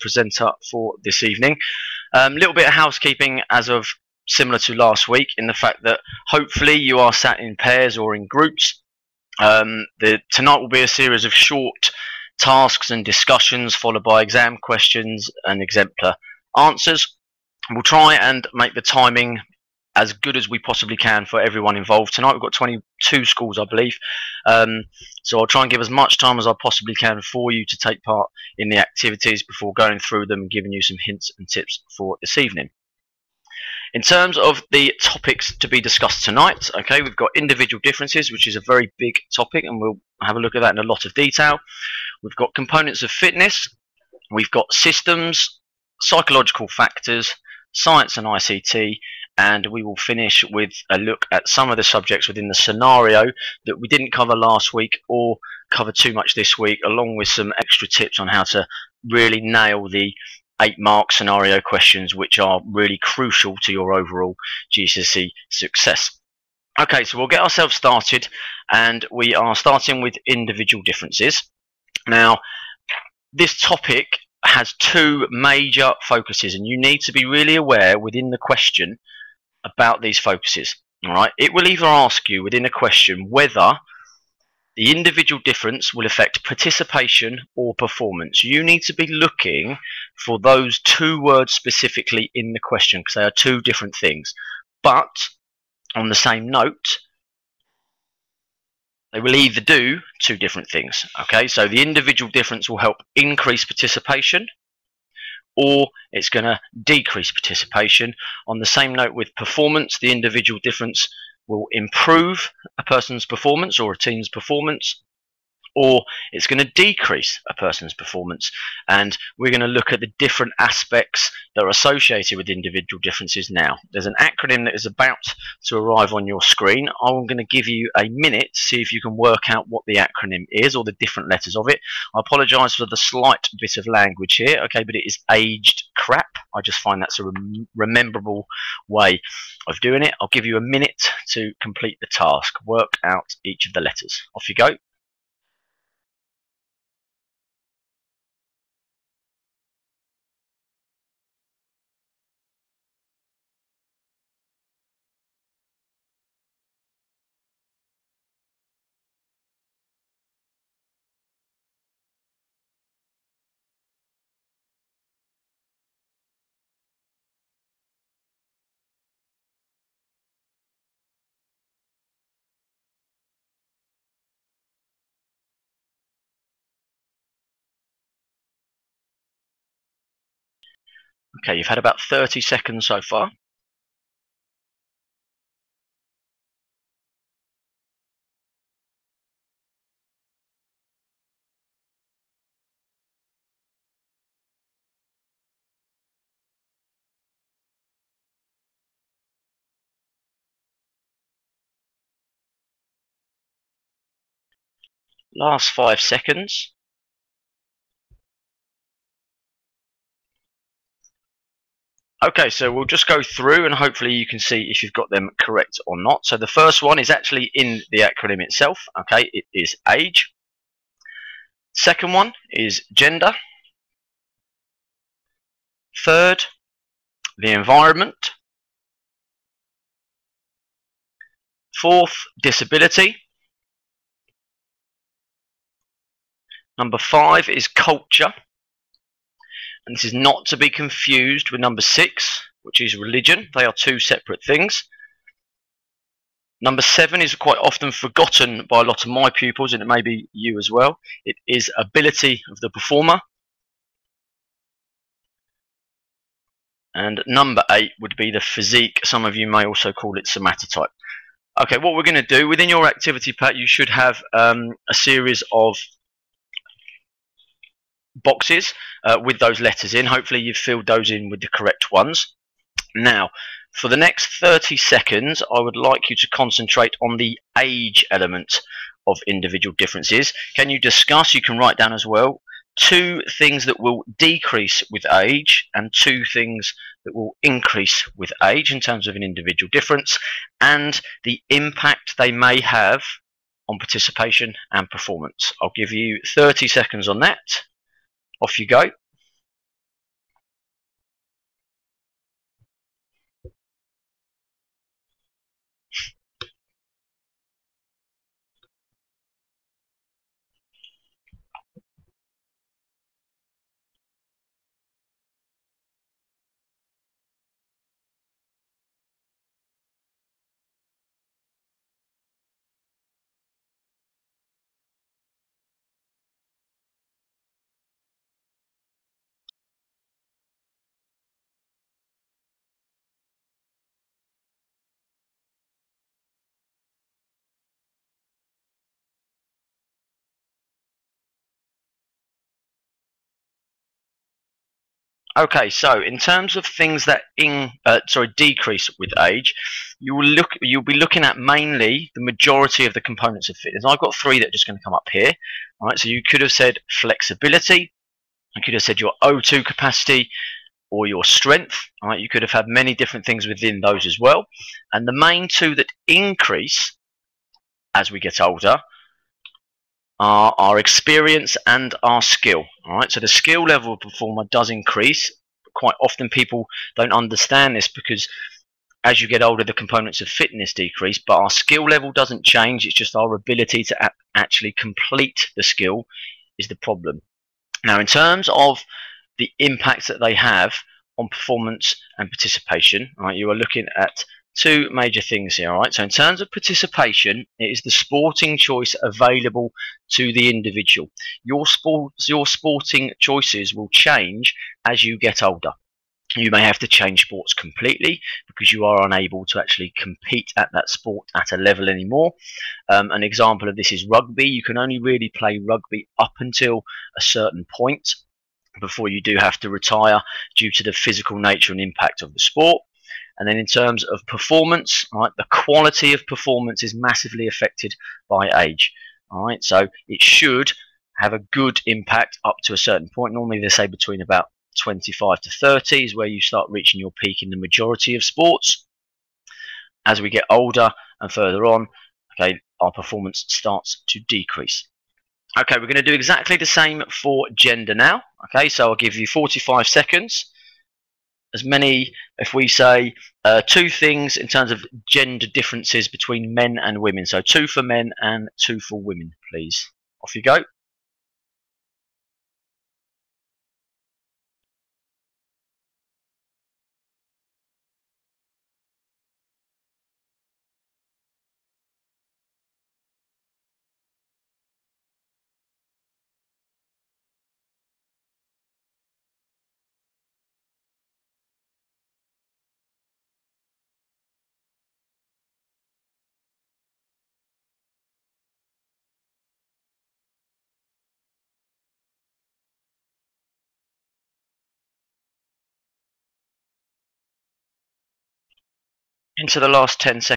presenter for this evening. Little bit of housekeeping as of similar to last week, in the fact that hopefully you are sat in pairs or in groups. Tonight will be a series of short tasks and discussions, followed by exam questions and exemplar answers. We'll try and make the timing as good as we possibly can for everyone involved. Tonight we've got 22 schools, I believe, so I'll try and give as much time as I possibly can for you to take part in the activities before going through them and giving you some hints and tips for this evening. In terms of the topics to be discussed tonight, okay, we've got individual differences, which is a very big topic, and we'll have a look at that in a lot of detail. We've got components of fitness, we've got systems, psychological factors, science and ICT, and we will finish with a look at some of the subjects within the scenario that we didn't cover last week or cover too much this week, along with some extra tips on how to really nail the 8-mark scenario questions, which are really crucial to your overall GCSE success. Okay, so we'll get ourselves started, and we are starting with individual differences. Now, this topic has two major focuses, and you need to be really aware within the question about these focuses. All right, it will either ask you within a question whether the individual difference will affect participation or performance. You need to be looking for those two words specifically in the question, because they are two different things. But on the same note, they will either do two different things. Okay, so the individual difference will help increase participation, or it's going to decrease participation. On the same note with performance, the individual difference will improve a person's performance or a team's performance, or it's going to decrease a person's performance. And we're going to look at the different aspects that are associated with individual differences now. There's an acronym that is about to arrive on your screen. I'm going to give you a minute to see if you can work out what the acronym is, or the different letters of it. I apologise for the slight bit of language here, okay, but it is aged crap. I just find that's a rememberable way of doing it. I'll give you a minute to complete the task. Work out each of the letters. Off you go. Okay, you've had about 30 seconds so far. Last 5 seconds. Okay, so we'll just go through and hopefully you can see if you've got them correct or not. So the first one is actually in the acronym itself. Okay, it is age. Second one is gender. Third, the environment. Fourth, disability. Number 5 is culture. And this is not to be confused with number 6, which is religion. They are two separate things. Number 7 is quite often forgotten by a lot of my pupils, and it may be you as well. It is ability of the performer. And number 8 would be the physique. Some of you may also call it somatotype. Okay, what we're going to do, within your activity pack, you should have a series of boxes with those letters in. Hopefully you've filled those in with the correct ones. Now, for the next 30 seconds, I would like you to concentrate on the age element of individual differences. Can you discuss, you can write down as well, 2 things that will decrease with age and 2 things that will increase with age in terms of an individual difference, and the impact they may have on participation and performance. I'll give you 30 seconds on that. Off you go. Okay, so in terms of things that decrease with age, you'll be looking at mainly the majority of the components of fitness. I've got three that are just going to come up here. All right, so you could have said flexibility, you could have said your O2 capacity, or your strength. All right, you could have had many different things within those as well. And the main two that increase as we get older are our experience and our skill. All right, so the skill level of performer does increase. Quite often people don't understand this because as you get older, the components of fitness decrease, but our skill level doesn't change. It's just our ability to actually complete the skill is the problem. Now, in terms of the impacts that they have on performance and participation, right, you are looking at two major things here. All right, so in terms of participation, it is the sporting choice available to the individual. Your sporting choices will change as you get older. You may have to change sports completely because you are unable to actually compete at that sport at a level anymore. An example of this is rugby. You can only really play rugby up until a certain point before you do have to retire due to the physical nature and impact of the sport. And then in terms of performance, right, the quality of performance is massively affected by age. All right, so it should have a good impact up to a certain point. Normally they say between about 25 to 30 is where you start reaching your peak in the majority of sports. As we get older and further on, okay, our performance starts to decrease. Okay, we're going to do exactly the same for gender now. Okay, so I'll give you 45 seconds. As many, if we say two things in terms of gender differences between men and women. So two for men and two for women, please. Off you go. Into the last 10 seconds.